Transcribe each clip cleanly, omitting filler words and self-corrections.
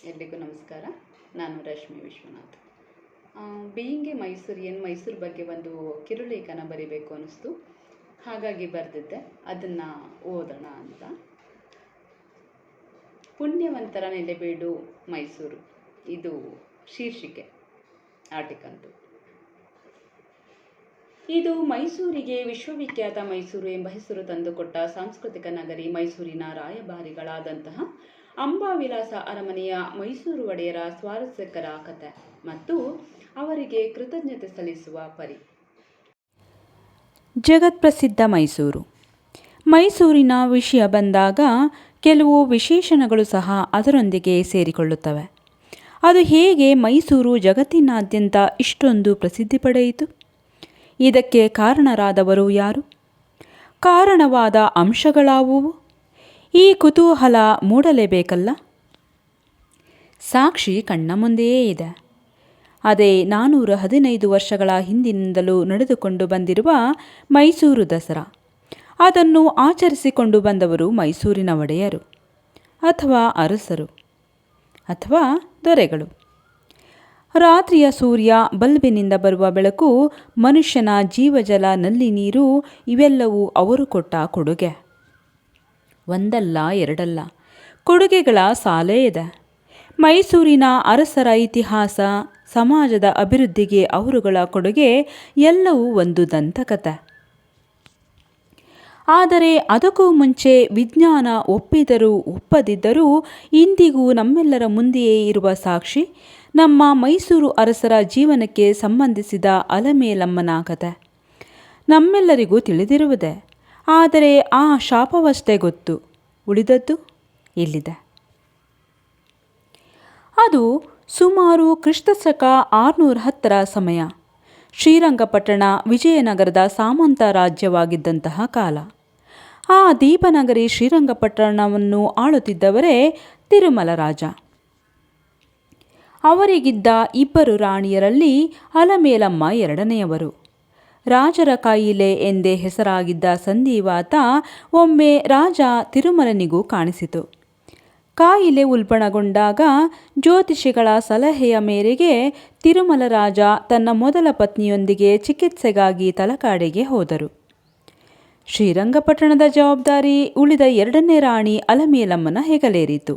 ಎಲ್ರಿಗೂ ನಮಸ್ಕಾರ. ನಾನು ರಶ್ಮಿ ವಿಶ್ವನಾಥ್. ಬೀಯಿಂಗ್ ಎ ಮೈಸೂರಿಯನ್, ಮೈಸೂರು ಬಗ್ಗೆ ಒಂದು ಕಿರುಲೇಖನ ಬರಿಬೇಕು ಅನ್ನಿಸ್ತು. ಹಾಗಾಗಿ ಬರೆದಿದ್ದೆ, ಅದನ್ನು ಓದೋಣ ಅಂತ. ಪುಣ್ಯವಂತರ ನೆಲೆಬೀಡು ಮೈಸೂರು, ಇದು ಶೀರ್ಷಿಕೆ ಆರ್ಟಿಕಲ್ದು. ಇದು ಮೈಸೂರಿಗೆ ವಿಶ್ವವಿಖ್ಯಾತ ಮೈಸೂರು ಎಂಬ ಹೆಸರು ತಂದುಕೊಟ್ಟ ಸಾಂಸ್ಕೃತಿಕ ನಗರಿ ಮೈಸೂರಿನ ರಾಯಭಾರಿಗಳಾದಂತಹ ಅಂಬಾವಿಲಾಸ ಅರಮನೆಯ ಮೈಸೂರು ಒಡೆಯರ ಸ್ವಾರಸ್ಯಕರ ಕಥೆ ಮತ್ತು ಅವರಿಗೆ ಕೃತಜ್ಞತೆ ಸಲ್ಲಿಸುವ ಪರಿ. ಜಗತ್ಪ್ರಸಿದ್ಧ ಮೈಸೂರು. ಮೈಸೂರಿನ ವಿಷಯ ಬಂದಾಗ ಕೆಲವು ವಿಶೇಷಣಗಳು ಸಹ ಅದರೊಂದಿಗೆ ಸೇರಿಕೊಳ್ಳುತ್ತವೆ. ಅದು ಹೇಗೆ ಮೈಸೂರು ಜಗತ್ತಿನಾದ್ಯಂತ ಇಷ್ಟೊಂದು ಪ್ರಸಿದ್ಧಿ ಪಡೆಯಿತು? ಇದಕ್ಕೆ ಕಾರಣರಾದವರು ಯಾರು? ಕಾರಣವಾದ ಅಂಶಗಳಾವುವು? ಈ ಕುತೂಹಲ ಮೂಡಲೇಬೇಕಲ್ಲ. ಸಾಕ್ಷಿ ಕಣ್ಣ ಮುಂದೆಯೇ ಇದೆ. ಅದೇ 415 ವರ್ಷಗಳ ಹಿಂದಿನಿಂದಲೂ ನಡೆದುಕೊಂಡು ಬಂದಿರುವ ಮೈಸೂರು ದಸರಾ. ಅದನ್ನು ಆಚರಿಸಿಕೊಂಡು ಬಂದವರು ಮೈಸೂರಿನ ಒಡೆಯರು ಅಥವಾ ಅರಸರು ಅಥವಾ ದೊರೆಗಳು. ರಾತ್ರಿಯ ಸೂರ್ಯ, ಬಲ್ಬಿನಿಂದ ಬರುವ ಬೆಳಕು, ಮನುಷ್ಯನ ಜೀವಜಲ, ನಲ್ಲಿ ನೀರು ಇವೆಲ್ಲವೂ ಅವರು ಕೊಟ್ಟ ಕೊಡುಗೆ. ಒಂದಲ್ಲ ಎರಡಲ್ಲ, ಕೊಡುಗೆಗಳ ಸಾಲೇ ಇದೆ. ಮೈಸೂರಿನ ಅರಸರ ಇತಿಹಾಸ, ಸಮಾಜದ ಅಭಿವೃದ್ಧಿಗೆ ಅವರುಗಳ ಕೊಡುಗೆ ಎಲ್ಲವೂ ಒಂದು ದಂತಕಥೆ. ಆದರೆ ಅದಕ್ಕೂ ಮುಂಚೆ ವಿಜ್ಞಾನ ಒಪ್ಪಿದರೂ ಒಪ್ಪದಿದ್ದರೂ ಇಂದಿಗೂ ನಮ್ಮೆಲ್ಲರ ಮುಂದೆಯೇ ಇರುವ ಸಾಕ್ಷಿ ನಮ್ಮ ಮೈಸೂರು ಅರಸರ ಜೀವನಕ್ಕೆ ಸಂಬಂಧಿಸಿದ ಅಲಮೇಲಮ್ಮನ ಕಥೆ. ನಮ್ಮೆಲ್ಲರಿಗೂ ತಿಳಿದಿರುವುದೇ, ಆದರೆ ಆ ಶಾಪವಷ್ಟೇ ಗೊತ್ತು. ಉಳಿದದ್ದು ಇಲ್ಲಿದೆ. ಅದು ಸುಮಾರು ಕ್ರಿಸ್ತಶಕ 610 ಸಮಯ. ಶ್ರೀರಂಗಪಟ್ಟಣ ವಿಜಯನಗರದ ಸಾಮಂತ ರಾಜ್ಯವಾಗಿದ್ದಂತಹ ಕಾಲ. ಆ ದೀಪನಗರಿ ಶ್ರೀರಂಗಪಟ್ಟಣವನ್ನು ಆಳುತ್ತಿದ್ದವರೇ ತಿರುಮಲ ರಾಜ. ಅವರಿಗಿದ್ದ 2 ರಾಣಿಯರಲ್ಲಿ ಅಲಮೇಲಮ್ಮ ಎರಡನೆಯವರು. ರಾಜರ ಕಾಯಿಲೆ ಎಂದೇ ಹೆಸರಾಗಿದ್ದ ಸಂಧಿವಾತ ಒಮ್ಮೆ ರಾಜ ತಿರುಮಲನಿಗೂ ಕಾಣಿಸಿತು. ಕಾಯಿಲೆ ಉಲ್ಬಣಗೊಂಡಾಗ ಜ್ಯೋತಿಷಿಗಳ ಸಲಹೆಯ ಮೇರೆಗೆ ತಿರುಮಲ ರಾಜ ತನ್ನ ಮೊದಲ ಪತ್ನಿಯೊಂದಿಗೆ ಚಿಕಿತ್ಸೆಗಾಗಿ ತಲಕಾಡಿಗೆ ಹೋದರು. ಶ್ರೀರಂಗಪಟ್ಟಣದ ಜವಾಬ್ದಾರಿ ಉಳಿದ 2ನೇ ರಾಣಿ ಅಲಮೇಲಮ್ಮನ ಹೆಗಲೇರಿತು.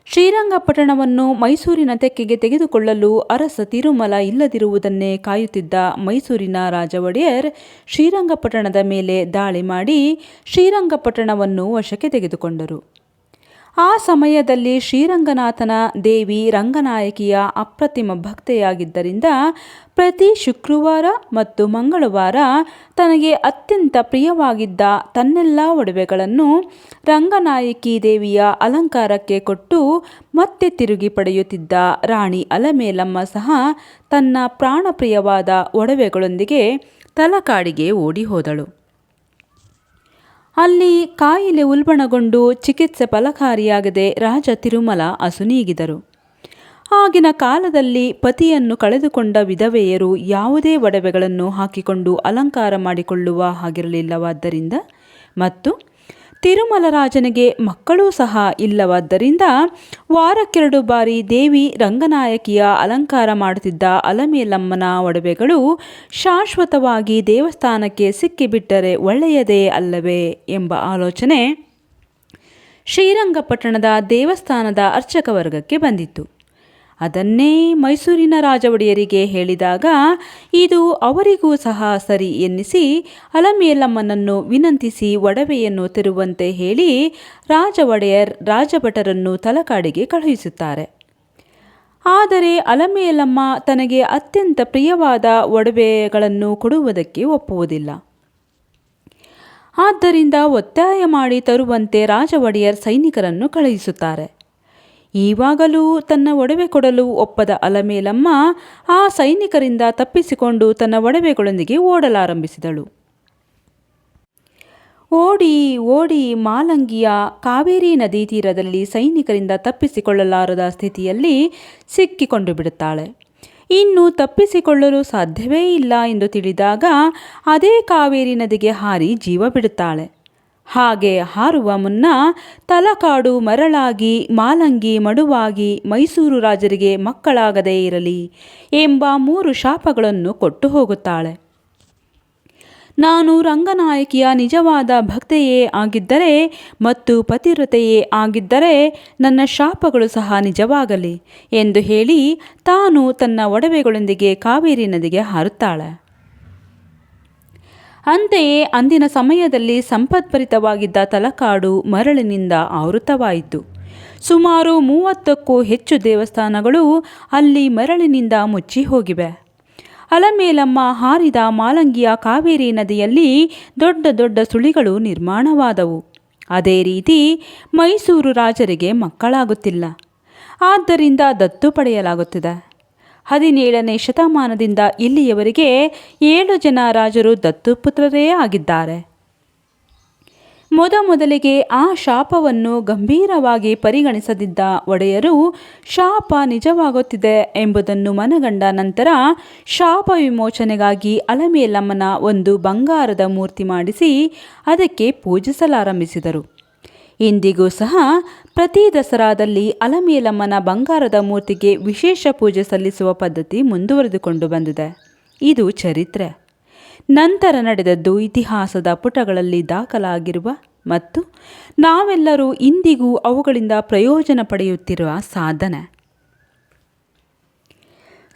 ಶ್ರೀರಂಗಪಟ್ಟಣವನ್ನು ಮೈಸೂರಿನ ತೆಕ್ಕೆಗೆ ತೆಗೆದುಕೊಳ್ಳಲು ಅರಸ ತಿರುಮಲ ಇಲ್ಲದಿರುವುದನ್ನೇ ಕಾಯುತ್ತಿದ್ದ ಮೈಸೂರಿನ ರಾಜ ಒಡೆಯರ್ ಶ್ರೀರಂಗಪಟ್ಟಣದ ಮೇಲೆ ದಾಳಿ ಮಾಡಿ ಶ್ರೀರಂಗಪಟ್ಟಣವನ್ನು ವಶಕ್ಕೆ ತೆಗೆದುಕೊಂಡರು. ಆ ಸಮಯದಲ್ಲಿ ಶ್ರೀರಂಗನಾಥನ ದೇವಿ ರಂಗನಾಯಕಿಯ ಅಪ್ರತಿಮ ಭಕ್ತೆಯಾಗಿದ್ದರಿಂದ ಪ್ರತಿ ಶುಕ್ರವಾರ ಮತ್ತು ಮಂಗಳವಾರ ತನಗೆ ಅತ್ಯಂತ ಪ್ರಿಯವಾಗಿದ್ದ ತನ್ನೆಲ್ಲ ಒಡವೆಗಳನ್ನು ರಂಗನಾಯಕಿ ದೇವಿಯ ಅಲಂಕಾರಕ್ಕೆ ಕೊಟ್ಟು ಮತ್ತೆ ತಿರುಗಿ ಪಡೆಯುತ್ತಿದ್ದ ರಾಣಿ ಅಲಮೇಲಮ್ಮ ಸಹ ತನ್ನ ಪ್ರಾಣಪ್ರಿಯವಾದ ಒಡವೆಗಳೊಂದಿಗೆ ತಲಕಾಡಿಗೆ ಓಡಿ ಹೋದಳು. ಅಲ್ಲಿ ಕಾಯಿಲೆ ಉಲ್ಬಣಗೊಂಡು ಚಿಕಿತ್ಸೆ ಫಲಕಾರಿಯಾಗದೆ ರಾಜ ತಿರುಮಲ ಅಸುನೀಗಿದರು. ಆಗಿನ ಕಾಲದಲ್ಲಿ ಪತಿಯನ್ನು ಕಳೆದುಕೊಂಡ ವಿಧವೆಯರು ಯಾವುದೇ ಒಡವೆಗಳನ್ನು ಹಾಕಿಕೊಂಡು ಅಲಂಕಾರ ಮಾಡಿಕೊಳ್ಳುವ ಹಾಗಿರಲಿಲ್ಲವಾದ್ದರಿಂದ ಮತ್ತು ತಿರುಮಲ ರಾಜನಿಗೆ ಮಕ್ಕಳೂ ಸಹ ಇಲ್ಲವಾದ್ದರಿಂದ ವಾರಕ್ಕೆರಡು ಬಾರಿ ದೇವಿ ರಂಗನಾಯಕಿಯ ಅಲಂಕಾರ ಮಾಡುತ್ತಿದ್ದ ಅಲಮೇಲಮ್ಮನ ಒಡವೆಗಳು ಶಾಶ್ವತವಾಗಿ ದೇವಸ್ಥಾನಕ್ಕೆ ಸಿಕ್ಕಿಬಿಟ್ಟರೆ ಒಳ್ಳೆಯದೇ ಅಲ್ಲವೇ ಎಂಬ ಆಲೋಚನೆ ಶ್ರೀರಂಗಪಟ್ಟಣದ ದೇವಸ್ಥಾನದ ಅರ್ಚಕ ವರ್ಗಕ್ಕೆ ಬಂದಿತ್ತು. ಅದನ್ನೇ ಮೈಸೂರಿನ ರಾಜ ಒಡೆಯರಿಗೆ ಹೇಳಿದಾಗ ಇದು ಅವರಿಗೂ ಸಹ ಸರಿ ಎನ್ನಿಸಿ ಅಲಮೇಲಮ್ಮನನ್ನು ವಿನಂತಿಸಿ ಒಡವೆಯನ್ನು ತೆರುವಂತೆ ಹೇಳಿ ರಾಜ ಒಡೆಯರ್ ರಾಜಭಟರನ್ನು ತಲಕಾಡಿಗೆ ಕಳುಹಿಸುತ್ತಾರೆ. ಆದರೆ ಅಲಮೇಲಮ್ಮ ತನಗೆ ಅತ್ಯಂತ ಪ್ರಿಯವಾದ ಒಡವೆಗಳನ್ನು ಕೊಡುವುದಕ್ಕೆ ಒಪ್ಪುವುದಿಲ್ಲ. ಆದ್ದರಿಂದ ಒತ್ತಾಯ ಮಾಡಿ ತರುವಂತೆ ರಾಜ ಒಡೆಯರ್ ಸೈನಿಕರನ್ನು ಕಳುಹಿಸುತ್ತಾರೆ. ಈವಾಗಲೂ ತನ್ನ ಒಡವೆ ಕೊಡಲು ಒಪ್ಪದ ಅಲಮೇಲಮ್ಮ ಆ ಸೈನಿಕರಿಂದ ತಪ್ಪಿಸಿಕೊಂಡು ತನ್ನ ಒಡವೆಗಳೊಂದಿಗೆ ಓಡಲಾರಂಭಿಸಿದಳು. ಓಡಿ ಓಡಿ ಮಾಲಂಗಿಯ ಕಾವೇರಿ ನದಿ ತೀರದಲ್ಲಿ ಸೈನಿಕರಿಂದ ತಪ್ಪಿಸಿಕೊಳ್ಳಲಾರದ ಸ್ಥಿತಿಯಲ್ಲಿ ಸಿಕ್ಕಿಕೊಂಡು ಬಿಡುತ್ತಾಳೆ. ಇನ್ನು ತಪ್ಪಿಸಿಕೊಳ್ಳಲು ಸಾಧ್ಯವೇ ಇಲ್ಲ ಎಂದು ತಿಳಿದಾಗ ಅದೇ ಕಾವೇರಿ ನದಿಗೆ ಹಾರಿ ಜೀವ ಬಿಡುತ್ತಾಳೆ. ಹಾಗೆ ಹಾರುವ ಮುನ್ನ ತಲಕಾಡು ಮರಳಾಗಿ ಮಾಲಂಗಿ ಮಡುವಾಗಿ ಮೈಸೂರು ರಾಜರಿಗೆ ಮಕ್ಕಳಾಗದೇ ಇರಲಿ ಎಂಬ 3 ಶಾಪಗಳನ್ನು ಕೊಟ್ಟು ಹೋಗುತ್ತಾಳೆ. ನಾನು ರಂಗನಾಯಕಿಯ ನಿಜವಾದ ಭಕ್ತೆಯೇ ಆಗಿದ್ದರೆ ಮತ್ತು ಪತಿವ್ರತೆಯೇ ಆಗಿದ್ದರೆ ನನ್ನ ಶಾಪಗಳು ಸಹ ನಿಜವಾಗಲಿ ಎಂದು ಹೇಳಿ ತಾನು ತನ್ನ ಒಡವೆಗಳೊಂದಿಗೆ ಕಾವೇರಿ ನದಿಗೆ ಹಾರುತ್ತಾಳೆ. ಅಂತೆಯೇ ಅಂದಿನ ಸಮಯದಲ್ಲಿ ಸಂಪದ್ಭರಿತವಾಗಿದ್ದ ತಲಕಾಡು ಮರಳಿನಿಂದ ಆವೃತವಾಯಿತು. ಸುಮಾರು 30ಕ್ಕೂ ಹೆಚ್ಚು ದೇವಸ್ಥಾನಗಳು ಅಲ್ಲಿ ಮರಳಿನಿಂದ ಮುಚ್ಚಿ ಹೋಗಿವೆ. ಅಲಮೇಲಮ್ಮ ಹಾರಿದ ಮಾಲಂಗಿಯ ಕಾವೇರಿ ನದಿಯಲ್ಲಿ ದೊಡ್ಡ ದೊಡ್ಡ ಸುಳಿಗಳು ನಿರ್ಮಾಣವಾದವು. ಅದೇ ರೀತಿ ಮೈಸೂರು ರಾಜರಿಗೆ ಮಕ್ಕಳಾಗುತ್ತಿಲ್ಲ. ಆದ್ದರಿಂದ ದತ್ತು ಪಡೆಯಲಾಗುತ್ತಿದೆ. 17ನೇ ಶತಮಾನದಿಂದ ಇಲ್ಲಿಯವರೆಗೆ 7 ಜನ ರಾಜರು ದತ್ತುಪುತ್ರರೇ ಆಗಿದ್ದಾರೆ. ಮೊದಲಿಗೆ ಆ ಶಾಪವನ್ನು ಗಂಭೀರವಾಗಿ ಪರಿಗಣಿಸದಿದ್ದ ಒಡೆಯರು ಶಾಪ ನಿಜವಾಗುತ್ತಿದೆ ಎಂಬುದನ್ನು ಮನಗಂಡ ನಂತರ ಶಾಪ ವಿಮೋಚನೆಗಾಗಿ ಅಲಮೇಲಮ್ಮನ ಒಂದು ಬಂಗಾರದ ಮೂರ್ತಿ ಮಾಡಿಸಿ ಅದಕ್ಕೆ ಪೂಜಿಸಲಾರಂಭಿಸಿದರು. ಇಂದಿಗೂ ಸಹ ಪ್ರತಿ ದಸರಾದಲ್ಲಿ ಅಲಮೇಲಮ್ಮನ ಬಂಗಾರದ ಮೂರ್ತಿಗೆ ವಿಶೇಷ ಪೂಜೆ ಸಲ್ಲಿಸುವ ಪದ್ಧತಿ ಮುಂದುವರೆದುಕೊಂಡು ಬಂದಿದೆ. ಇದು ಚರಿತ್ರೆ. ನಂತರ ನಡೆದದ್ದು ಇತಿಹಾಸದ ಪುಟಗಳಲ್ಲಿ ದಾಖಲಾಗಿರುವ ಮತ್ತು ನಾವೆಲ್ಲರೂ ಇಂದಿಗೂ ಅವುಗಳಿಂದ ಪ್ರಯೋಜನ ಪಡೆಯುತ್ತಿರುವ ಸಾಧನೆ.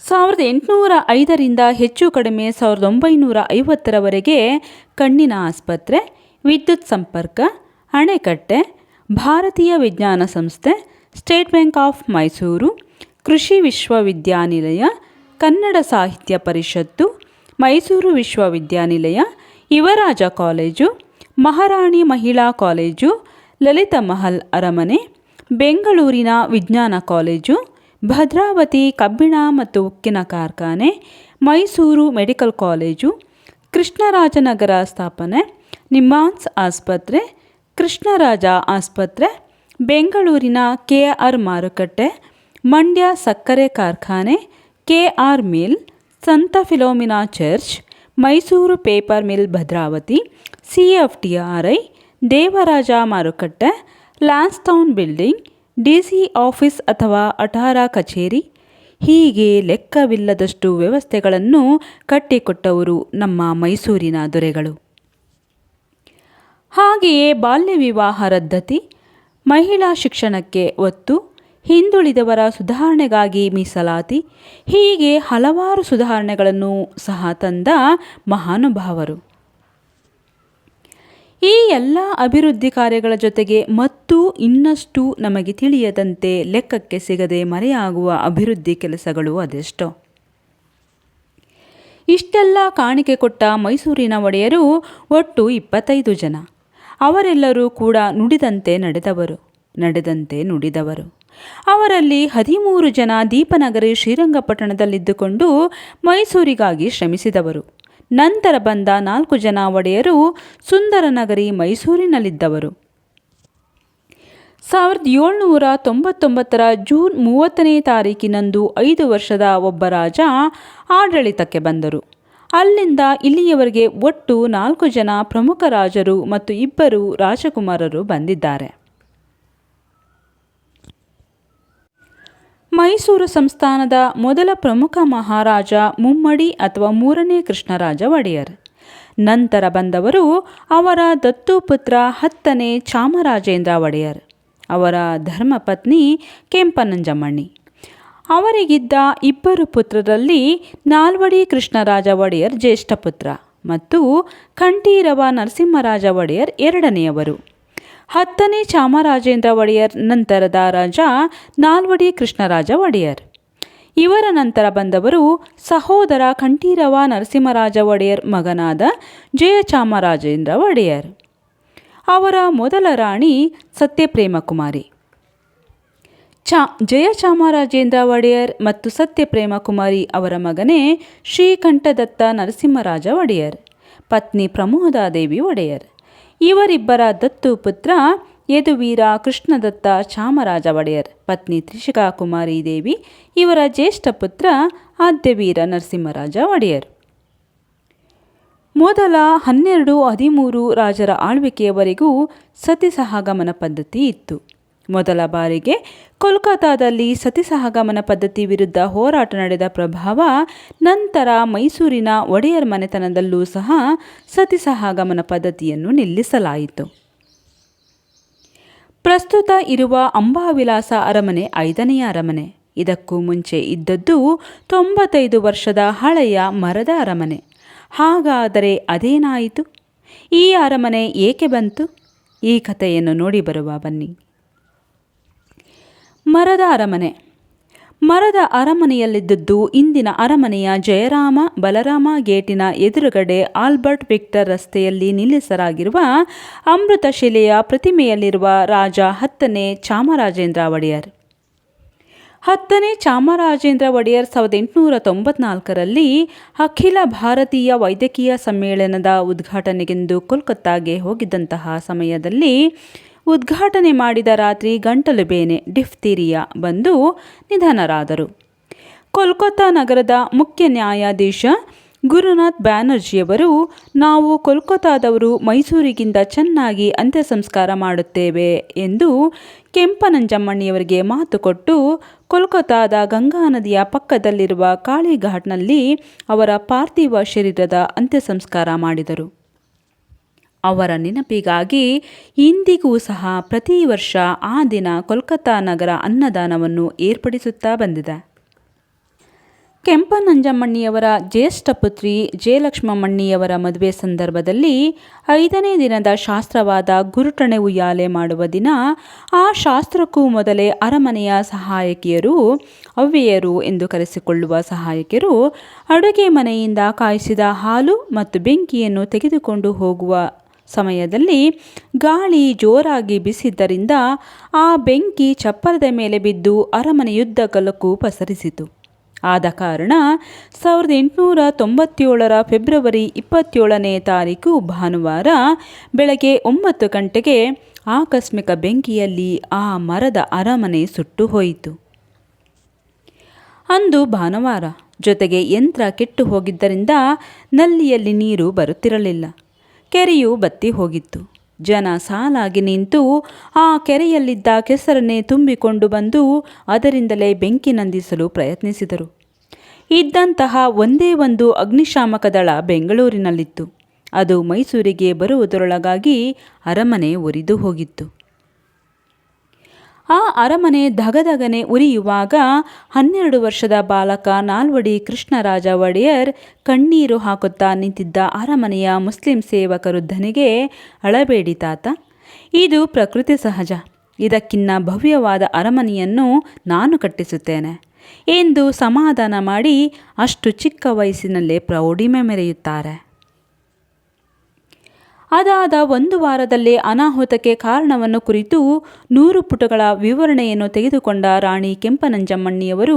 1805ರಿಂದ ಹೆಚ್ಚು ಕಡಿಮೆ 1950ರವರೆಗೆ ಕಣ್ಣಿನ ಆಸ್ಪತ್ರೆ, ವಿದ್ಯುತ್ ಸಂಪರ್ಕ, ಅಣೆಕಟ್ಟೆ, ಭಾರತೀಯ ವಿಜ್ಞಾನ ಸಂಸ್ಥೆ, ಸ್ಟೇಟ್ ಬ್ಯಾಂಕ್ ಆಫ್ ಮೈಸೂರು, ಕೃಷಿ ವಿಶ್ವವಿದ್ಯಾನಿಲಯ, ಕನ್ನಡ ಸಾಹಿತ್ಯ ಪರಿಷತ್ತು, ಮೈಸೂರು ವಿಶ್ವವಿದ್ಯಾನಿಲಯ, ಯುವರಾಜ ಕಾಲೇಜು, ಮಹಾರಾಣಿ ಮಹಿಳಾ ಕಾಲೇಜು, ಲಲಿತ ಮಹಲ್ ಅರಮನೆ, ಬೆಂಗಳೂರಿನ ವಿಜ್ಞಾನ ಕಾಲೇಜು, ಭದ್ರಾವತಿ ಕಬ್ಬಿಣ ಮತ್ತು ಉಕ್ಕಿನ ಕಾರ್ಖಾನೆ, ಮೈಸೂರು ಮೆಡಿಕಲ್ ಕಾಲೇಜು, ಕೃಷ್ಣರಾಜನಗರ ಸ್ಥಾಪನೆ, ನಿಮ್ಹಾನ್ಸ್ ಆಸ್ಪತ್ರೆ, ಕೃಷ್ಣರಾಜ ಆಸ್ಪತ್ರೆ, ಬೆಂಗಳೂರಿನ KR ಮಾರುಕಟ್ಟೆ, ಮಂಡ್ಯ ಸಕ್ಕರೆ ಕಾರ್ಖಾನೆ, KR ಮಿಲ್, ಸಂತ Philomena church, Mysuru paper mill Bhadravati, CFTRI, Devaraja ಮಾರುಕಟ್ಟೆ, ಲ್ಯಾನ್ಸ್ಡೌನ್ ಬಿಲ್ಡಿಂಗ್, DC ಆಫೀಸ್ ಅಥವಾ ಅಠಾರ ಕಚೇರಿ, ಹೀಗೆ ಲೆಕ್ಕವಿಲ್ಲದಷ್ಟು ವ್ಯವಸ್ಥೆಗಳನ್ನು ಕಟ್ಟಿಕೊಟ್ಟವರು ನಮ್ಮ ಮೈಸೂರಿನ ದೊರೆಗಳು. ಹಾಗೆಯೇ ಬಾಲ್ಯ ವಿವಾಹ ರದ್ಧತಿ, ಮಹಿಳಾ ಶಿಕ್ಷಣಕ್ಕೆ ಒತ್ತು, ಹಿಂದುಳಿದವರ ಸುಧಾರಣೆಗಾಗಿ ಮೀಸಲಾತಿ, ಹೀಗೆ ಹಲವಾರು ಸುಧಾರಣೆಗಳನ್ನು ಸಹ ತಂದ ಮಹಾನುಭಾವರು. ಈ ಎಲ್ಲ ಅಭಿವೃದ್ಧಿ ಕಾರ್ಯಗಳ ಜೊತೆಗೆ ಮತ್ತು ಇನ್ನಷ್ಟು ನಮಗೆ ತಿಳಿಯದಂತೆ ಲೆಕ್ಕಕ್ಕೆ ಸಿಗದೆ ಮರೆಯಾಗುವ ಅಭಿವೃದ್ಧಿ ಕೆಲಸಗಳು ಅದೆಷ್ಟೋ. ಇಷ್ಟೆಲ್ಲ ಕಾಣಿಕೆ ಕೊಟ್ಟ ಮೈಸೂರಿನ ಒಡೆಯರು ಒಟ್ಟು 25 ಜನ. ಅವರೆಲ್ಲರೂ ಕೂಡ ನುಡಿದಂತೆ ನುಡಿದವರು. ಅವರಲ್ಲಿ 13 ಜನ ದೀಪನಗರಿ ಶ್ರೀರಂಗಪಟ್ಟಣದಲ್ಲಿದ್ದುಕೊಂಡು ಮೈಸೂರಿಗಾಗಿ ಶ್ರಮಿಸಿದವರು. ನಂತರ ಬಂದ 4 ಜನ ಒಡೆಯರು ಸುಂದರನಗರಿ ಮೈಸೂರಿನಲ್ಲಿದ್ದವರು. 1799ರ ಜೂನ್ 30ನೇ ತಾರೀಕಿನಂದು 5 ವರ್ಷದ ಒಬ್ಬ ರಾಜ ಆಡಳಿತಕ್ಕೆ ಬಂದರು. ಅಲ್ಲಿಂದ ಇಲ್ಲಿಯವರೆಗೆ ಒಟ್ಟು 4 ಜನ ಪ್ರಮುಖ ರಾಜರು ಮತ್ತು 2 ರಾಜಕುಮಾರರು ಬಂದಿದ್ದಾರೆ. ಮೈಸೂರು ಸಂಸ್ಥಾನದ ಮೊದಲ ಪ್ರಮುಖ ಮಹಾರಾಜ ಮುಮ್ಮಡಿ ಅಥವಾ 3ನೇ ಕೃಷ್ಣರಾಜ ಒಡೆಯರ್. ನಂತರ ಬಂದವರು ಅವರ ದತ್ತುಪುತ್ರ 10ನೇ ಚಾಮರಾಜೇಂದ್ರ ಒಡೆಯರ್, ಅವರ ಧರ್ಮಪತ್ನಿ ಕೆಂಪನಂಜಮ್ಮಣ್ಣಿ. ಅವರಿಗಿದ್ದ 2 ಪುತ್ರರಲ್ಲಿ ನಾಲ್ವಡಿ ಕೃಷ್ಣರಾಜ ಒಡೆಯರ್ ಜ್ಯೇಷ್ಠ ಪುತ್ರ ಮತ್ತು ಕಂಠೀರವ ನರಸಿಂಹರಾಜ ಒಡೆಯರ್ 2ನೇಯವರು. 10ನೇ ಚಾಮರಾಜೇಂದ್ರ ಒಡೆಯರ್ ನಂತರದ ರಾಜ ನಾಲ್ವಡಿ ಕೃಷ್ಣರಾಜ ಒಡೆಯರ್. ಇವರ ನಂತರ ಬಂದವರು ಸಹೋದರ ಕಂಠೀರವ ನರಸಿಂಹರಾಜ ಒಡೆಯರ್ ಮಗನಾದ ಜಯಚಾಮರಾಜೇಂದ್ರ ಒಡೆಯರ್. ಅವರ ಮೊದಲ ರಾಣಿ ಸತ್ಯಪ್ರೇಮಕುಮಾರಿ. ಜಯಚಾಮರಾಜೇಂದ್ರ ಒಡೆಯರ್ ಮತ್ತು ಸತ್ಯಪ್ರೇಮಕುಮಾರಿ ಅವರ ಮಗನೇ ಶ್ರೀಕಂಠದತ್ತ ನರಸಿಂಹರಾಜ ಒಡೆಯರ್, ಪತ್ನಿ ಪ್ರಮೋದಾದೇವಿ ಒಡೆಯರ್. ಇವರಿಬ್ಬರ ದತ್ತುಪುತ್ರ ಯದುವೀರ ಕೃಷ್ಣದತ್ತ ಚಾಮರಾಜ ಒಡೆಯರ್, ಪತ್ನಿ ತ್ರಿಷಿಕಾ ಕುಮಾರಿ ದೇವಿ. ಇವರ ಜ್ಯೇಷ್ಠ ಪುತ್ರ ಆದ್ಯವೀರ ನರಸಿಂಹರಾಜ ಒಡೆಯರ್. ಮೊದಲ 12-13 ರಾಜರ ಆಳ್ವಿಕೆಯವರೆಗೂ ಸತಿ ಸಹಗಮನ ಪದ್ಧತಿ ಇತ್ತು. ಮೊದಲ ಬಾರಿಗೆ ಕೋಲ್ಕತ್ತಾದಲ್ಲಿ ಸತಿ ಸಹಗಮನ ಪದ್ಧತಿ ವಿರುದ್ಧ ಹೋರಾಟ ನಡೆದ ಪ್ರಭಾವ ನಂತರ ಮೈಸೂರಿನ ಒಡೆಯರ್ ಮನೆತನದಲ್ಲೂ ಸಹ ಸತಿ ಸಹಗಮನ ಪದ್ಧತಿಯನ್ನು ನಿಲ್ಲಿಸಲಾಯಿತು. ಪ್ರಸ್ತುತ ಇರುವ ಅಂಬಾವಿಲಾಸ ಅರಮನೆ 5ನೆಯ ಅರಮನೆ. ಇದಕ್ಕೂ ಮುಂಚೆ ಇದ್ದದ್ದು 95 ವರ್ಷದ ಹಳೆಯ ಮರದ ಅರಮನೆ. ಹಾಗಾದರೆ ಅದೇನಾಯಿತು? ಈ ಅರಮನೆ ಏಕೆ ಬಂತು? ಈ ಕಥೆಯನ್ನು ನೋಡಿ ಬರುವ ಬನ್ನಿ. ಮರದ ಅರಮನೆ. ಮರದ ಅರಮನೆಯಲ್ಲಿದ್ದದ್ದು ಇಂದಿನ ಅರಮನೆಯ ಜಯರಾಮ ಬಲರಾಮ ಗೇಟಿನ ಎದುರುಗಡೆ ಆಲ್ಬರ್ಟ್ ವಿಕ್ಟರ್ ರಸ್ತೆಯಲ್ಲಿ ನಿಲ್ಲಿಸಲಾಗಿರುವ ಅಮೃತಶಿಲೆಯ ಪ್ರತಿಮೆಯಲ್ಲಿರುವ ರಾಜ 10ನೇ ಚಾಮರಾಜೇಂದ್ರ ಒಡೆಯರ್. 10ನೇ ಚಾಮರಾಜೇಂದ್ರ ಒಡೆಯರ್ 1894ರಲ್ಲಿ ಅಖಿಲ ಭಾರತೀಯ ವೈದ್ಯಕೀಯ ಸಮ್ಮೇಳನದ ಉದ್ಘಾಟನೆಗೆಂದು ಕೋಲ್ಕತ್ತಾಗೆ ಹೋಗಿದ್ದಂತಹ ಸಮಯದಲ್ಲಿ ಉದ್ಘಾಟನೆ ಮಾಡಿದ ರಾತ್ರಿ ಗಂಟಲು ಬೇನೆ ಡಿಫ್ತೀರಿಯಾ ಬಂದು ನಿಧನರಾದರು. ಕೋಲ್ಕತ್ತಾ ನಗರದ ಮುಖ್ಯ ನ್ಯಾಯಾಧೀಶ ಗುರುನಾಥ್ ಬ್ಯಾನರ್ಜಿಯವರು, ನಾವು ಕೋಲ್ಕತ್ತಾದವರು ಮೈಸೂರಿಗಿಂತ ಚೆನ್ನಾಗಿ ಅಂತ್ಯ ಸಂಸ್ಕಾರ ಮಾಡುತ್ತೇವೆ ಎಂದು ಕೆಂಪನಂಜಮ್ಮಣ್ಣಿಯವರಿಗೆ ಮಾತು ಕೊಟ್ಟು ಕೋಲ್ಕತ್ತಾದ ಗಂಗಾ ನದಿಯ ಪಕ್ಕದಲ್ಲಿರುವ ಕಾಳಿಘಾಟ್ನಲ್ಲಿ ಅವರ ಪಾರ್ಥಿವ ಶರೀರದ ಅಂತ್ಯ ಸಂಸ್ಕಾರ ಮಾಡಿದರು. ಅವರ ನೆನಪಿಗಾಗಿ ಇಂದಿಗೂ ಸಹ ಪ್ರತಿ ವರ್ಷ ಆ ದಿನ ಕೋಲ್ಕತ್ತಾ ನಗರ ಅನ್ನದಾನವನ್ನು ಏರ್ಪಡಿಸುತ್ತಾ ಬಂದಿದೆ. ಕೆಂಪನಂಜಮ್ಮಣ್ಣಿಯವರ ಜ್ಯೇಷ್ಠ ಪುತ್ರಿ ಜಯಲಕ್ಷ್ಮಮ್ಮಣ್ಣಿಯವರ ಮದುವೆ ಸಂದರ್ಭದಲ್ಲಿ 5ನೇ ದಿನದ ಶಾಸ್ತ್ರವಾದ ಗುರುಟಣೆ ಉಯ್ಯಾಲೆ ಮಾಡುವ ದಿನ ಆ ಶಾಸ್ತ್ರಕ್ಕೂ ಮೊದಲೇ ಅರಮನೆಯ ಸಹಾಯಕಿಯರು, ಅವ್ವೆಯರು ಎಂದು ಕರೆಸಿಕೊಳ್ಳುವ ಸಹಾಯಕಿಯರು ಅಡುಗೆ ಮನೆಯಿಂದ ಕಾಯಿಸಿದ ಹಾಲು ಮತ್ತು ಬೆಂಕಿಯನ್ನು ತೆಗೆದುಕೊಂಡು ಹೋಗುವ ಸಮಯದಲ್ಲಿ ಗಾಳಿ ಜೋರಾಗಿ ಬೀಸಿದ್ದರಿಂದ ಆ ಬೆಂಕಿ ಚಪ್ಪರದ ಮೇಲೆ ಬಿದ್ದು ಅರಮನೆಯುದ್ದಗಲಕ್ಕೂ ಪಸರಿಸಿತು. ಆದ ಕಾರಣ 1897ರ ಫೆಬ್ರವರಿ 27ನೇ ತಾರೀಕು ಭಾನುವಾರ ಬೆಳಗ್ಗೆ 9 ಗಂಟೆಗೆ ಆಕಸ್ಮಿಕ ಬೆಂಕಿಯಲ್ಲಿ ಆ ಮರದ ಅರಮನೆ ಸುಟ್ಟು ಹೋಯಿತು. ಅಂದು ಭಾನುವಾರ, ಜೊತೆಗೆ ಯಂತ್ರ ಕೆಟ್ಟು ಹೋಗಿದ್ದರಿಂದ ನಲ್ಲಿಯಲ್ಲಿ ನೀರು ಬರುತ್ತಿರಲಿಲ್ಲ. ಕೆರೆಯು ಬತ್ತಿ ಹೋಗಿತ್ತು. ಜನ ಸಾಲಾಗಿ ನಿಂತು ಆ ಕೆರೆಯಲ್ಲಿದ್ದ ಕೆಸರನ್ನೇ ತುಂಬಿಕೊಂಡು ಬಂದು ಅದರಿಂದಲೇ ಬೆಂಕಿ ನಂದಿಸಲು ಪ್ರಯತ್ನಿಸಿದರು. ಇದ್ದಂತಹ ಒಂದೇ ಒಂದು ಅಗ್ನಿಶಾಮಕ ದಳ ಬೆಂಗಳೂರಿನಲ್ಲಿತ್ತು. ಅದು ಮೈಸೂರಿಗೆ ಬರುವುದರೊಳಗಾಗಿ ಅರಮನೆ ಉರಿದು ಹೋಗಿತ್ತು. ಆ ಅರಮನೆ ಧಗಧಗನೆ ಉರಿಯುವಾಗ 12 ವರ್ಷದ ಬಾಲಕ ನಾಲ್ವಡಿ ಕೃಷ್ಣರಾಜ ಒಡೆಯರ್ ಕಣ್ಣೀರು ಹಾಕುತ್ತಾ ನಿಂತಿದ್ದ ಅರಮನೆಯ ಮುಸ್ಲಿಂ ಸೇವಕರುದ್ಧನಿಗೆ, ಅಳಬೇಡಿ ತಾತ, ಇದು ಪ್ರಕೃತಿ ಸಹಜ, ಇದಕ್ಕಿನ್ನ ಭವ್ಯವಾದ ಅರಮನೆಯನ್ನು ನಾನು ಕಟ್ಟಿಸುತ್ತೇನೆ ಎಂದು ಸಮಾಧಾನ ಮಾಡಿ ಅಷ್ಟು ಚಿಕ್ಕ ವಯಸ್ಸಿನಲ್ಲೇ ಪ್ರೌಢಿಮೆ ಮೆರೆಯುತ್ತಾರೆ. ಅದಾದ 1 ವಾರದಲ್ಲೇ ಅನಾಹುತಕ್ಕೆ ಕಾರಣವನ್ನು ಕುರಿತು 100 ಪುಟಗಳ ವಿವರಣೆಯನ್ನು ತೆಗೆದುಕೊಂಡ ರಾಣಿ ಕೆಂಪನಂಜಮ್ಮಣ್ಣಿಯವರು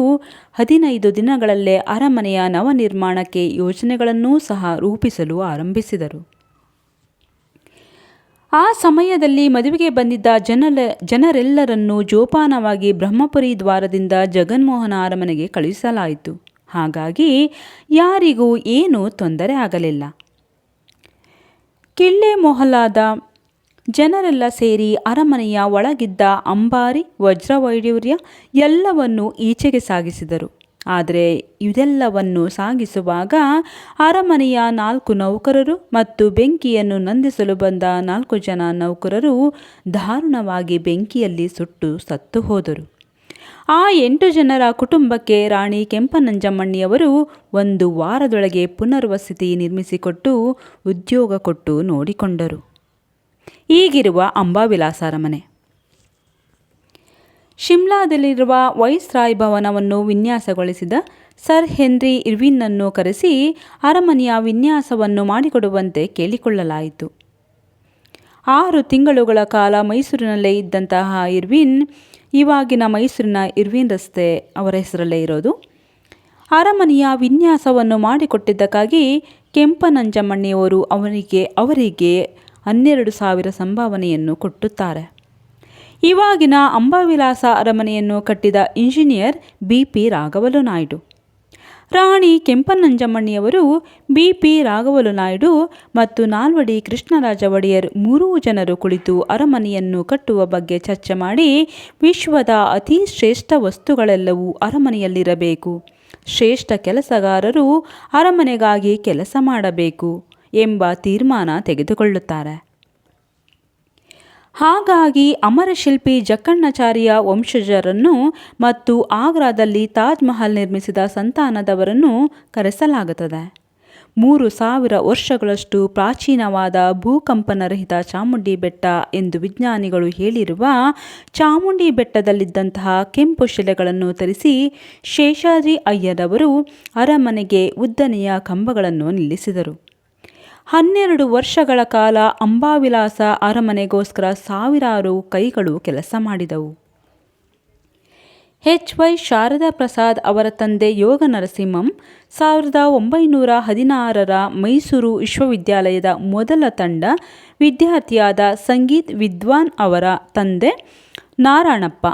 15 ದಿನಗಳಲ್ಲೇ ಅರಮನೆಯ ನವನಿರ್ಮಾಣಕ್ಕೆ ಯೋಜನೆಗಳನ್ನೂ ಸಹ ರೂಪಿಸಲು ಆರಂಭಿಸಿದರು. ಆ ಸಮಯದಲ್ಲಿ ಮದುವೆಗೆ ಬಂದಿದ್ದ ಜನರೆಲ್ಲರನ್ನೂ ಜೋಪಾನವಾಗಿ ಬ್ರಹ್ಮಪುರಿ ದ್ವಾರದಿಂದ ಜಗನ್ಮೋಹನ ಅರಮನೆಗೆ ಕಳುಹಿಸಲಾಯಿತು. ಹಾಗಾಗಿ ಯಾರಿಗೂ ಏನೂ ತೊಂದರೆ ಆಗಲಿಲ್ಲ. ಕಿಳ್ಳೆ ಮೊಹಲ್ಲಾದ ಜನರೆಲ್ಲ ಸೇರಿ ಅರಮನೆಯ ಒಳಗಿದ್ದ ಅಂಬಾರಿ, ವಜ್ರವೈಡೂರ್ಯ ಎಲ್ಲವನ್ನೂ ಈಚೆಗೆ ಸಾಗಿಸಿದರು. ಆದರೆ ಇದೆಲ್ಲವನ್ನು ಸಾಗಿಸುವಾಗ ಅರಮನೆಯ 4 ನೌಕರರು ಮತ್ತು ಬೆಂಕಿಯನ್ನು ನಂದಿಸಲು ಬಂದ 4 ಜನ ನೌಕರರು ದಾರುಣವಾಗಿ ಬೆಂಕಿಯಲ್ಲಿ ಸುಟ್ಟು ಸತ್ತು ಹೋದರು. ಆ 8 ಜನರ ಕುಟುಂಬಕ್ಕೆ ರಾಣಿ ಕೆಂಪನಂಜಮ್ಮಣ್ಣಿಯವರು 1 ವಾರದೊಳಗೆ ಪುನರ್ವಸತಿ ನಿರ್ಮಿಸಿಕೊಟ್ಟು ಉದ್ಯೋಗ ಕೊಟ್ಟು ನೋಡಿಕೊಂಡರು. ಈಗಿರುವ ಅಂಬಾವಿಲಾಸ ಅರಮನೆ. ಶಿಮ್ಲಾದಲ್ಲಿರುವ ವೈಸ್ರಾಯ್ ಭವನವನ್ನು ವಿನ್ಯಾಸಗೊಳಿಸಿದ ಸರ್ ಹೆನ್ರಿ ಇರ್ವಿನ್ನನ್ನು ಕರೆಸಿ ಅರಮನೆಯ ವಿನ್ಯಾಸವನ್ನು ಮಾಡಿಕೊಡುವಂತೆ ಕೇಳಿಕೊಳ್ಳಲಾಯಿತು. 6 ತಿಂಗಳುಗಳ ಕಾಲ ಮೈಸೂರಿನಲ್ಲೇ ಇದ್ದಂತಹ ಇರ್ವಿನ್, ಇವಾಗಿನ ಮೈಸೂರಿನ ಇರ್ವಿನ್ ರಸ್ತೆ ಅವರ ಹೆಸರಲ್ಲೇ ಇರೋದು, ಅರಮನೆಯ ವಿನ್ಯಾಸವನ್ನು ಮಾಡಿಕೊಟ್ಟಿದ್ದಕ್ಕಾಗಿ ಕೆಂಪನಂಜಮ್ಮಣ್ಣಿಯವರು ಅವರಿಗೆ 12,000 ಸಂಭಾವನೆಯನ್ನು ಕೊಟ್ಟುತ್ತಾರೆ. ಇವಾಗಿನ ಅಂಬಾವಿಲಾಸ ಅರಮನೆಯನ್ನು ಕಟ್ಟಿದ ಇಂಜಿನಿಯರ್ BP ರಾಘವಲು ನಾಯ್ಡು. ರಾಣಿ ಕೆಂಪನಂಜಮ್ಮಣ್ಣಿಯವರು ಬಿ.ಪಿ. ರಾಘವಲು ನಾಯ್ಡು ಮತ್ತು ನಾಲ್ವಡಿ ಕೃಷ್ಣರಾಜ ಒಡೆಯರ್ ಮೂರೂ ಜನರು ಕುಳಿತು ಅರಮನೆಯನ್ನು ಕಟ್ಟುವ ಬಗ್ಗೆ ಚರ್ಚೆ ಮಾಡಿ, ವಿಶ್ವದ ಅತಿ ಶ್ರೇಷ್ಠ ವಸ್ತುಗಳೆಲ್ಲವೂ ಅರಮನೆಯಲ್ಲಿರಬೇಕು, ಶ್ರೇಷ್ಠ ಕೆಲಸಗಾರರು ಅರಮನೆಗಾಗಿ ಕೆಲಸ ಮಾಡಬೇಕು ಎಂಬ ತೀರ್ಮಾನ ತೆಗೆದುಕೊಳ್ಳುತ್ತಾರೆ. ಹಾಗಾಗಿ ಅಮರಶಿಲ್ಪಿ ಜಕ್ಕಣ್ಣಾಚಾರ್ಯ ವಂಶಜರನ್ನು ಮತ್ತು ಆಗ್ರಾದಲ್ಲಿ ತಾಜ್ ಮಹಲ್ ನಿರ್ಮಿಸಿದ ಸಂತಾನದವರನ್ನು ಕರೆಸಲಾಗುತ್ತದೆ. 3000 ವರ್ಷಗಳಷ್ಟು ಪ್ರಾಚೀನವಾದ ಭೂಕಂಪನರಹಿತ ಚಾಮುಂಡಿ ಬೆಟ್ಟ ಎಂದು ವಿಜ್ಞಾನಿಗಳು ಹೇಳಿರುವ ಚಾಮುಂಡಿ ಬೆಟ್ಟದಲ್ಲಿದ್ದಂತಹ ಕೆಂಪು ಶಿಲೆಗಳನ್ನು ತರಿಸಿ ಶೇಷಾದ್ರಿ ಅಯ್ಯರವರು ಅರಮನೆಗೆ ಉದ್ದನೆಯ ಕಂಬಗಳನ್ನು ನಿಲ್ಲಿಸಿದರು. 12 ವರ್ಷಗಳ ಕಾಲ ಅಂಬಾವಿಲಾಸ ಅರಮನೆಗೋಸ್ಕರ ಸಾವಿರಾರು ಕೈಗಳು ಕೆಲಸ ಮಾಡಿದವು. H.Y. ಶಾರದಾ ಪ್ರಸಾದ್ ಅವರ ತಂದೆ ಯೋಗ ನರಸಿಂಹಂ 1916ರ ಮೈಸೂರು ವಿಶ್ವವಿದ್ಯಾಲಯದ ಮೊದಲ ತಂಡ ವಿದ್ಯಾರ್ಥಿಯಾದ ಸಂಗೀತ್ ವಿದ್ವಾನ್ ಅವರ ತಂದೆ ನಾರಾಯಣಪ್ಪ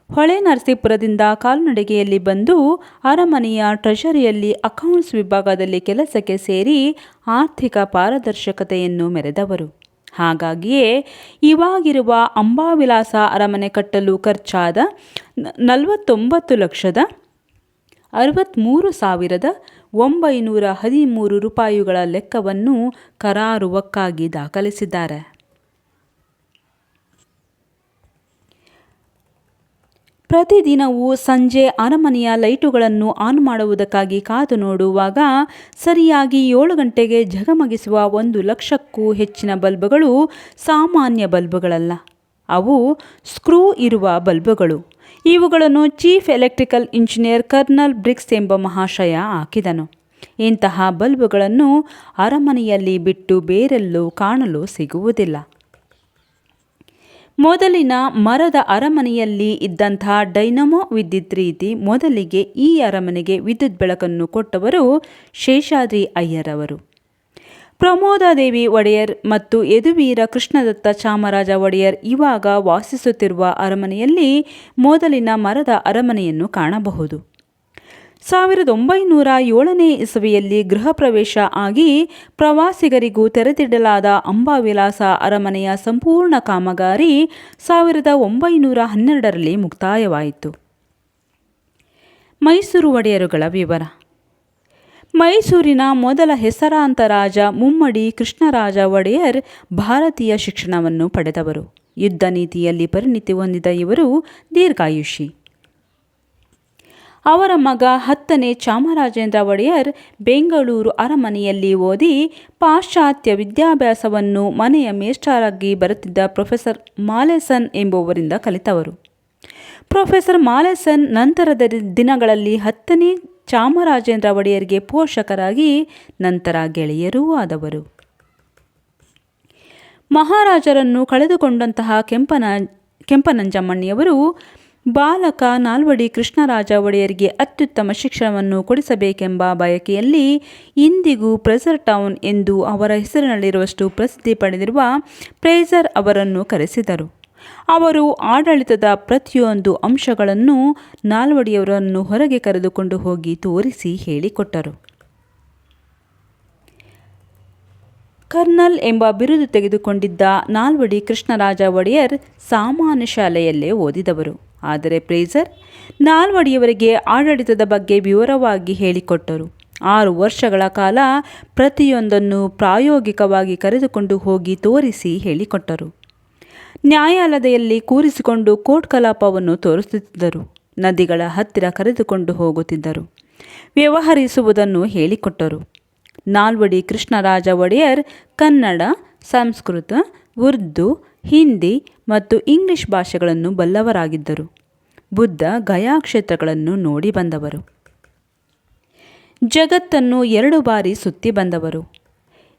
ಹೊಳೆ ನರಸೀಪುರದಿಂದ ಕಾಲ್ನಡಿಗೆಯಲ್ಲಿ ಬಂದು ಅರಮನೆಯ ಟ್ರೆಷರಿಯಲ್ಲಿ ಅಕೌಂಟ್ಸ್ ವಿಭಾಗದಲ್ಲಿ ಕೆಲಸಕ್ಕೆ ಸೇರಿ ಆರ್ಥಿಕ ಪಾರದರ್ಶಕತೆಯನ್ನು ಮೆರೆದವರು. ಹಾಗಾಗಿಯೇ ಇವಾಗಿರುವ ಅಂಬಾವಿಲಾಸ ಅರಮನೆ ಕಟ್ಟಲು ಖರ್ಚಾದ 49,63,913 ರೂಪಾಯಿಗಳ ಲೆಕ್ಕವನ್ನು ಕರಾರುವಕ್ಕಾಗಿ ದಾಖಲಿಸಿದ್ದಾರೆ. ಪ್ರತಿದಿನವೂ ಸಂಜೆ ಅರಮನೆಯ ಲೈಟುಗಳನ್ನು ಆನ್ ಮಾಡುವುದಕ್ಕಾಗಿ ಕಾದು ನೋಡುವಾಗ ಸರಿಯಾಗಿ 7 ಗಂಟೆಗೆ ಝಗಮಗಿಸುವ 1,00,000ಕ್ಕೂ ಹೆಚ್ಚಿನ ಬಲ್ಬುಗಳು ಸಾಮಾನ್ಯ ಬಲ್ಬುಗಳಲ್ಲ. ಅವು ಸ್ಕ್ರೂ ಇರುವ ಬಲ್ಬುಗಳು. ಇವುಗಳನ್ನು ಚೀಫ್ ಎಲೆಕ್ಟ್ರಿಕಲ್ ಇಂಜಿನಿಯರ್ ಕರ್ನಲ್ ಬ್ರಿಗ್ಸ್ ಎಂಬ ಮಹಾಶಯ ಹಾಕಿದನು. ಇಂತಹ ಬಲ್ಬುಗಳನ್ನು ಅರಮನೆಯಲ್ಲಿ ಬಿಟ್ಟು ಬೇರೆಲ್ಲೂ ಕಾಣಲು ಸಿಗುವುದಿಲ್ಲ. ಮೊದಲಿನ ಮರದ ಅರಮನೆಯಲ್ಲಿ ಇದ್ದಂತಹ ಡೈನಮೋ ವಿದ್ಯುತ್ ರೀತಿ ಮೊದಲಿಗೆ ಈ ಅರಮನೆಗೆ ವಿದ್ಯುತ್ ಬೆಳಕನ್ನು ಕೊಟ್ಟವರು ಶೇಷಾದ್ರಿ ಅಯ್ಯರವರು. ಪ್ರಮೋದಾದೇವಿ ಒಡೆಯರ್ ಮತ್ತು ಯದುವೀರ ಕೃಷ್ಣದತ್ತ ಚಾಮರಾಜ ಒಡೆಯರ್ ಇವಾಗ ವಾಸಿಸುತ್ತಿರುವ ಅರಮನೆಯಲ್ಲಿ ಮೊದಲಿನ ಮರದ ಅರಮನೆಯನ್ನು ಕಾಣಬಹುದು. 1907ನೇ ಇಸವಿಯಲ್ಲಿ ಗೃಹ ಪ್ರವೇಶ ಆಗಿ ಪ್ರವಾಸಿಗರಿಗೂ ತೆರೆದಿಡಲಾದ ಅಂಬಾವಿಲಾಸ ಅರಮನೆಯ ಸಂಪೂರ್ಣ ಕಾಮಗಾರಿ 1912ರಲ್ಲಿ ಮುಕ್ತಾಯವಾಯಿತು. ಮೈಸೂರು ಒಡೆಯರುಗಳ ವಿವರ. ಮೈಸೂರಿನ ಮೊದಲ ಹೆಸರಾಂತ ರಾಜ ಮುಮ್ಮಡಿ ಕೃಷ್ಣರಾಜ ಒಡೆಯರ್ ಭಾರತೀಯ ಶಿಕ್ಷಣವನ್ನು ಪಡೆದವರು. ಯುದ್ಧ ನೀತಿಯಲ್ಲಿ ಪರಿಣಿತಿ ಹೊಂದಿದ ಇವರು ದೀರ್ಘಾಯುಷಿ. ಅವರ ಮಗ 10ನೇ ಚಾಮರಾಜೇಂದ್ರ ಒಡೆಯರ್ ಬೆಂಗಳೂರು ಅರಮನೆಯಲ್ಲಿ ಓದಿ ಪಾಶ್ಚಾತ್ಯ ವಿದ್ಯಾಭ್ಯಾಸವನ್ನು ಮನೆಯ ಮೇಷ್ಟ್ರಾಗಿ ಬರುತ್ತಿದ್ದ ಪ್ರೊಫೆಸರ್ ಮಾಲೆಸನ್ ಎಂಬುವರಿಂದ ಕಲಿತವರು. ಪ್ರೊಫೆಸರ್ ಮಾಲೆಸನ್ ನಂತರದ ದಿನಗಳಲ್ಲಿ 10ನೇ ಚಾಮರಾಜೇಂದ್ರ ಒಡೆಯರ್ಗೆ ಪೋಷಕರಾಗಿ ನಂತರ ಗೆಳೆಯರೂ ಆದವರು. ಮಹಾರಾಜರನ್ನು ಕಳೆದುಕೊಂಡಂತಹ ಕೆಂಪನಂಜಮ್ಮಣ್ಣಿಯವರು ಬಾಲಕ ನಾಲ್ವಡಿ ಕೃಷ್ಣರಾಜ ಒಡೆಯರ್ಗೆ ಅತ್ಯುತ್ತಮ ಶಿಕ್ಷಣವನ್ನು ಕೊಡಿಸಬೇಕೆಂಬ ಬಯಕೆಯಲ್ಲಿ ಇಂದಿಗೂ ಪ್ರೆಸರ್ ಟೌನ್ ಎಂದು ಅವರ ಹೆಸರಿನಲ್ಲಿರುವಷ್ಟು ಪ್ರಸಿದ್ಧಿ ಪಡೆದಿರುವ ಫ್ರೇಜರ್ ಅವರನ್ನು ಕರೆಸಿದರು. ಅವರು ಆಡಳಿತದ ಪ್ರತಿಯೊಂದು ಅಂಶಗಳನ್ನು ನಾಲ್ವಡಿಯವರನ್ನು ಹೊರಗೆ ಕರೆದುಕೊಂಡು ಹೋಗಿ ತೋರಿಸಿ ಹೇಳಿಕೊಟ್ಟರು. ಕರ್ನಲ್ ಎಂಬ ಬಿರುದು ತೆಗೆದುಕೊಂಡಿದ್ದ ನಾಲ್ವಡಿ ಕೃಷ್ಣರಾಜ ಒಡೆಯರ್ ಸಾಮಾನ್ಯ ಶಾಲೆಯಲ್ಲೇ ಓದಿದವರು. ಆದರೆ ಫ್ರೇಜರ್ ನಾಲ್ವಡಿಯವರಿಗೆ ಆಡಳಿತದ ಬಗ್ಗೆ ವಿವರವಾಗಿ ಹೇಳಿಕೊಟ್ಟರು. 6 ವರ್ಷಗಳ ಕಾಲ ಪ್ರತಿಯೊಂದನ್ನು ಪ್ರಾಯೋಗಿಕವಾಗಿ ಕರೆದುಕೊಂಡು ಹೋಗಿ ತೋರಿಸಿ ಹೇಳಿಕೊಟ್ಟರು. ನ್ಯಾಯಾಲಯದಲ್ಲಿ ಕೂರಿಸಿಕೊಂಡು ಕೋರ್ಟ್ ಕಲಾಪವನ್ನು ತೋರಿಸುತ್ತಿದ್ದರು. ನದಿಗಳ ಹತ್ತಿರ ಕರೆದುಕೊಂಡು ಹೋಗುತ್ತಿದ್ದರು. ವ್ಯವಹರಿಸುವುದನ್ನು ಹೇಳಿಕೊಟ್ಟರು. ನಾಲ್ವಡಿ ಕೃಷ್ಣರಾಜ ಒಡೆಯರ್ ಕನ್ನಡ, ಸಂಸ್ಕೃತ, ಉರ್ದು, ಹಿಂದಿ ಮತ್ತು ಇಂಗ್ಲಿಷ್ ಭಾಷೆಗಳನ್ನು ಬಲ್ಲವರಾಗಿದ್ದರು. ಬುದ್ಧ ಗಯಾ ಕ್ಷೇತ್ರಗಳನ್ನು ನೋಡಿ ಬಂದವರು. ಜಗತ್ತನ್ನು 2 ಬಾರಿ ಸುತ್ತಿ ಬಂದವರು.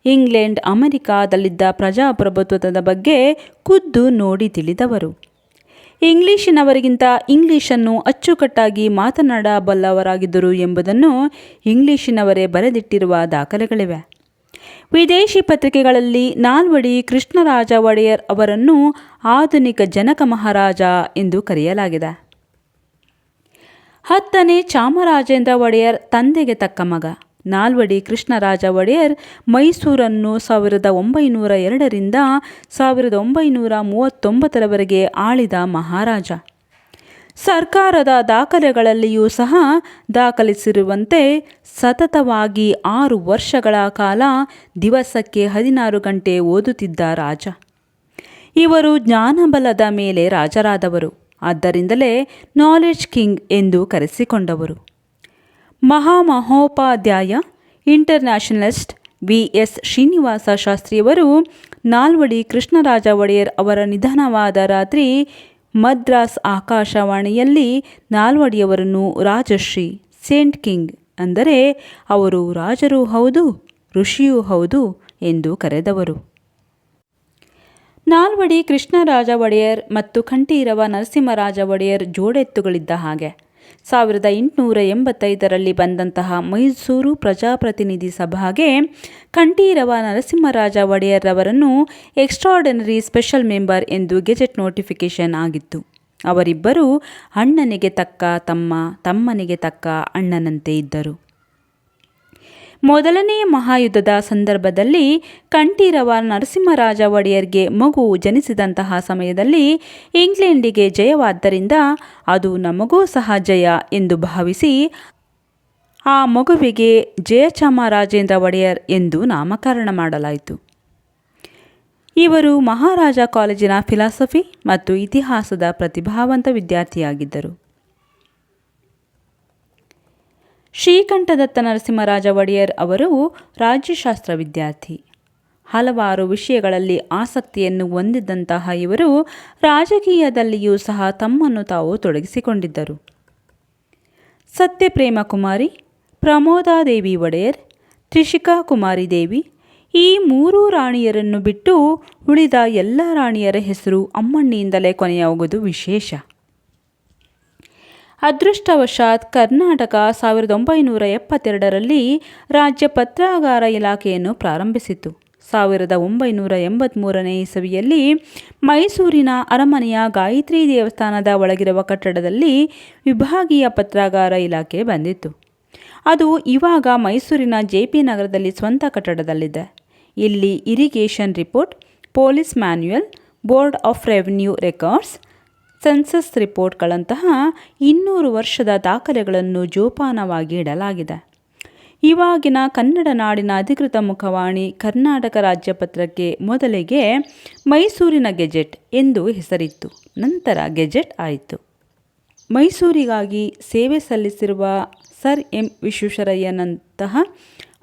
ಇಂಗ್ಲೆಂಡ್, ಅಮೆರಿಕಾದಲ್ಲಿದ್ದ ಪ್ರಜಾಪ್ರಭುತ್ವದ ಬಗ್ಗೆ ಖುದ್ದು ನೋಡಿ ತಿಳಿದವರು. ಇಂಗ್ಲಿಶಿನವರಿಗಿಂತ ಇಂಗ್ಲಿಶನ್ನು ಅಚ್ಚುಕಟ್ಟಾಗಿ ಮಾತನಾಡಬಲ್ಲವರಾಗಿದ್ದರು ಎಂಬುದನ್ನು ಇಂಗ್ಲಿಶಿನವರೇ ಬರೆದಿಟ್ಟಿರುವ ದಾಖಲೆಗಳಿವೆ. ವಿದೇಶಿ ಪತ್ರಿಕೆಗಳಲ್ಲಿ ನಾಲ್ವಡಿ ಕೃಷ್ಣರಾಜ ಒಡೆಯರ್ ಅವರನ್ನು ಆಧುನಿಕ ಜನಕ ಮಹಾರಾಜ ಎಂದು ಕರೆಯಲಾಗಿದೆ. 10ನೇ ಚಾಮರಾಜೇಂದ್ರ ಒಡೆಯರ್ ತಂದೆಗೆ ತಕ್ಕ ಮಗ. ನಾಲ್ವಡಿ ಕೃಷ್ಣರಾಜ ಒಡೆಯರ್ ಮೈಸೂರನ್ನು 1902ರಿಂದ 1939ರವರೆಗೆ ಆಳಿದ ಮಹಾರಾಜ. ಸರ್ಕಾರದ ದಾಖಲೆಗಳಲ್ಲಿಯೂ ಸಹ ದಾಖಲಿಸಿರುವಂತೆ ಸತತವಾಗಿ 6 ವರ್ಷಗಳ ಕಾಲ ದಿವಸಕ್ಕೆ 16 ಗಂಟೆ ಓದುತ್ತಿದ್ದ ರಾಜ. ಇವರು ಜ್ಞಾನಬಲದ ಮೇಲೆ ರಾಜರಾದವರು. ಆದ್ದರಿಂದಲೇ ನಾಲೆಡ್ಜ್ ಕಿಂಗ್ ಎಂದು ಕರೆಸಿಕೊಂಡವರು. ಮಹಾಮಹೋಪಾಧ್ಯಾಯ ಇಂಟರ್ನ್ಯಾಷನಲಿಸ್ಟ್ ವಿ.ಎಸ್. ಶ್ರೀನಿವಾಸ ಶಾಸ್ತ್ರಿಯವರು ನಾಲ್ವಡಿ ಕೃಷ್ಣರಾಜ ಒಡೆಯರ್ ಅವರ ನಿಧನವಾದ ರಾತ್ರಿ ಮದ್ರಾಸ್ ಆಕಾಶವಾಣಿಯಲ್ಲಿ ನಾಲ್ವಡಿಯವರನ್ನು ರಾಜಶ್ರೀ, ಸೇಂಟ್ ಕಿಂಗ್, ಅಂದರೆ ಅವರು ರಾಜರೂ ಹೌದು ಋಷಿಯೂ ಹೌದು ಎಂದು ಕರೆದವರು. ನಾಲ್ವಡಿ ಕೃಷ್ಣರಾಜ ಒಡೆಯರ್ ಮತ್ತು ಕಂಠೀರವ ನರಸಿಂಹರಾಜ ಒಡೆಯರ್ ಜೋಡೆತ್ತುಗಳಿದ್ದ ಹಾಗೆ. 1885ರಲ್ಲಿ ಬಂದಂತಹ ಮೈಸೂರು ಪ್ರಜಾಪ್ರತಿನಿಧಿ ಸಭಾಗೆ ಕಂಠೀರವ ನರಸಿಂಹರಾಜ ಒಡೆಯರ್ ಅವರನ್ನು ಎಕ್ಸ್ಟ್ರಾರ್ಡಿನರಿ ಸ್ಪೆಷಲ್ ಮೆಂಬರ್ ಎಂದು ಗೆಜೆಟ್ ನೋಟಿಫಿಕೇಶನ್ ಆಗಿತ್ತು. ಅವರಿಬ್ಬರೂ ಅಣ್ಣನಿಗೆ ತಕ್ಕ ತಮ್ಮ, ತಮ್ಮನಿಗೆ ತಕ್ಕ ಅಣ್ಣನಂತೆ ಇದ್ದರು. ಮೊದಲನೇ ಮಹಾಯುದ್ಧದ ಸಂದರ್ಭದಲ್ಲಿ ಕಂಠೀರವ ನರಸಿಂಹರಾಜ ಒಡೆಯರ್ಗೆ ಮಗು ಜನಿಸಿದಂತಹ ಸಮಯದಲ್ಲಿ ಇಂಗ್ಲೆಂಡಿಗೆ ಜಯವಾದ್ದರಿಂದ ಅದು ನಮಗೂ ಸಹ ಜಯ ಎಂದು ಭಾವಿಸಿ ಆ ಮಗುವಿಗೆ ಜಯಚಾಮರಾಜೇಂದ್ರ ಒಡೆಯರ್ ಎಂದು ನಾಮಕರಣ ಮಾಡಲಾಯಿತು. ಇವರು ಮಹಾರಾಜ ಕಾಲೇಜಿನ ಫಿಲಾಸಫಿ ಮತ್ತು ಇತಿಹಾಸದ ಪ್ರತಿಭಾವಂತ ವಿದ್ಯಾರ್ಥಿಯಾಗಿದ್ದರು. ಶ್ರೀಕಂಠದತ್ತ ನರಸಿಂಹರಾಜ ಒಡೆಯರ್ ಅವರು ರಾಜ್ಯಶಾಸ್ತ್ರ ವಿದ್ಯಾರ್ಥಿ. ಹಲವಾರು ವಿಷಯಗಳಲ್ಲಿ ಆಸಕ್ತಿಯನ್ನು ಹೊಂದಿದ್ದಂತಹ ಇವರು ರಾಜಕೀಯದಲ್ಲಿಯೂ ಸಹ ತಮ್ಮನ್ನು ತಾವು ತೊಡಗಿಸಿಕೊಂಡಿದ್ದರು. ಸತ್ಯಪ್ರೇಮ ಕುಮಾರಿ, ಪ್ರಮೋದಾದೇವಿ ಒಡೆಯರ್, ತ್ರಿಷಿಕಾ ಕುಮಾರಿ ದೇವಿ ಈ 3 ರಾಣಿಯರನ್ನು ಬಿಟ್ಟು ಉಳಿದ ಎಲ್ಲ ರಾಣಿಯರ ಹೆಸರು ಅಮ್ಮಣ್ಣಿಯಿಂದಲೇ ಕೊನೆಯಾಗುವುದು ವಿಶೇಷ. ಅದೃಷ್ಟವಶಾತ್ ಕರ್ನಾಟಕ 1972ರಲ್ಲಿ ರಾಜ್ಯ ಪತ್ರಾಗಾರ ಇಲಾಖೆಯನ್ನು ಪ್ರಾರಂಭಿಸಿತು. 1983ನೇ ಇಸವಿಯಲ್ಲಿ ಮೈಸೂರಿನ ಅರಮನೆಯ ಗಾಯತ್ರಿ ದೇವಸ್ಥಾನದ ಒಳಗಿರುವ ಕಟ್ಟಡದಲ್ಲಿ ವಿಭಾಗೀಯ ಪತ್ರಾಗಾರ ಇಲಾಖೆ ಬಂದಿತ್ತು. ಅದು ಇವಾಗ ಮೈಸೂರಿನ ಜೆ.ಪಿ. ನಗರದಲ್ಲಿ ಸ್ವಂತ ಕಟ್ಟಡದಲ್ಲಿದೆ. ಇಲ್ಲಿ irrigation report, police manual, board of revenue records, census ರಿಪೋರ್ಟ್ಗಳಂತಹ 200 ವರ್ಷದ ದಾಖಲೆಗಳನ್ನು ಜೋಪಾನವಾಗಿ ಇಡಲಾಗಿದೆ. ಇವಾಗಿನ ಕನ್ನಡ ನಾಡಿನ ಅಧಿಕೃತ ಮುಖವಾಣಿ ಕರ್ನಾಟಕ ರಾಜ್ಯ ಪತ್ರಕ್ಕೆ ಮೊದಲಿಗೆ ಮೈಸೂರಿನ ಗೆಜೆಟ್ ಎಂದು ಹೆಸರಿತ್ತು. ನಂತರ ಗೆಜೆಟ್ ಆಯಿತು. ಮೈಸೂರಿಗಾಗಿ ಸೇವೆ ಸಲ್ಲಿಸಿರುವ ಸರ್ ಎಂ ವಿಶ್ವೇಶ್ವರಯ್ಯನಂತಹ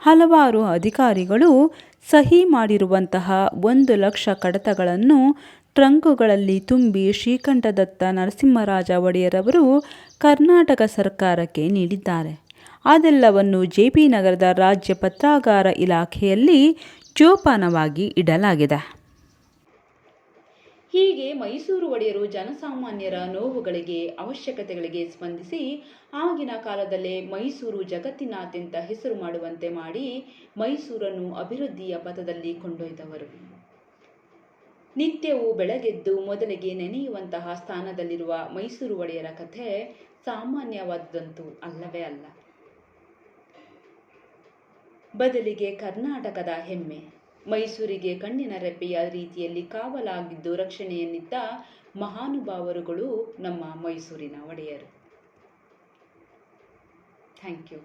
ಹಲವಾರು ಅಧಿಕಾರಿಗಳು ಸಹಿ ಮಾಡಿರುವಂತಹ 1 ಲಕ್ಷ ಕಡತಗಳನ್ನು ಟ್ರಂಕುಗಳಲ್ಲಿ ತುಂಬಿ ಶ್ರೀಕಂಠದತ್ತ ನರಸಿಂಹರಾಜ ಒಡೆಯರ್ ಅವರು ಕರ್ನಾಟಕ ಸರ್ಕಾರಕ್ಕೆ ನೀಡಿದ್ದಾರೆ. ಅದೆಲ್ಲವನ್ನು ಜೆ.ಪಿ. ನಗರದ ರಾಜ್ಯ ಪತ್ರಾಗಾರ ಇಲಾಖೆಯಲ್ಲಿ ಜೋಪಾನವಾಗಿ ಇಡಲಾಗಿದೆ. ಹೀಗೆ ಮೈಸೂರು ಒಡೆಯರು ಜನಸಾಮಾನ್ಯರ ನೋವುಗಳಿಗೆ, ಅವಶ್ಯಕತೆಗಳಿಗೆ ಸ್ಪಂದಿಸಿ ಆಗಿನ ಕಾಲದಲ್ಲೇ ಮೈಸೂರು ಜಗತ್ತಿನಾದ್ಯಂತ ಹೆಸರು ಮಾಡುವಂತೆ ಮಾಡಿ ಮೈಸೂರನ್ನು ಅಭಿವೃದ್ಧಿಯ ಪಥದಲ್ಲಿ ಕೊಂಡೊಯ್ದವರು. ನಿತ್ಯವೂ ಬೆಳಗೆದ್ದು ಮೊದಲಿಗೆ ನೆನೆಯುವಂತಹ ಸ್ಥಾನದಲ್ಲಿರುವ ಮೈಸೂರು ಒಡೆಯರ ಕಥೆ ಸಾಮಾನ್ಯವಾದಂತೂ ಅಲ್ಲವೇ ಅಲ್ಲ. ಬದಲಿಗೆ ಕರ್ನಾಟಕದ ಹೆಮ್ಮೆ. ಮೈಸೂರಿಗೆ ಕಣ್ಣಿನ ರೆಪ್ಪೆಯ ರೀತಿಯಲ್ಲಿ ಕಾವಲಾಗಿದ್ದು ರಕ್ಷಣೆಯನ್ನಿದ್ದ ಮಹಾನುಭಾವರುಗಳು ನಮ್ಮ ಮೈಸೂರಿನ ಒಡೆಯರು. Thank you.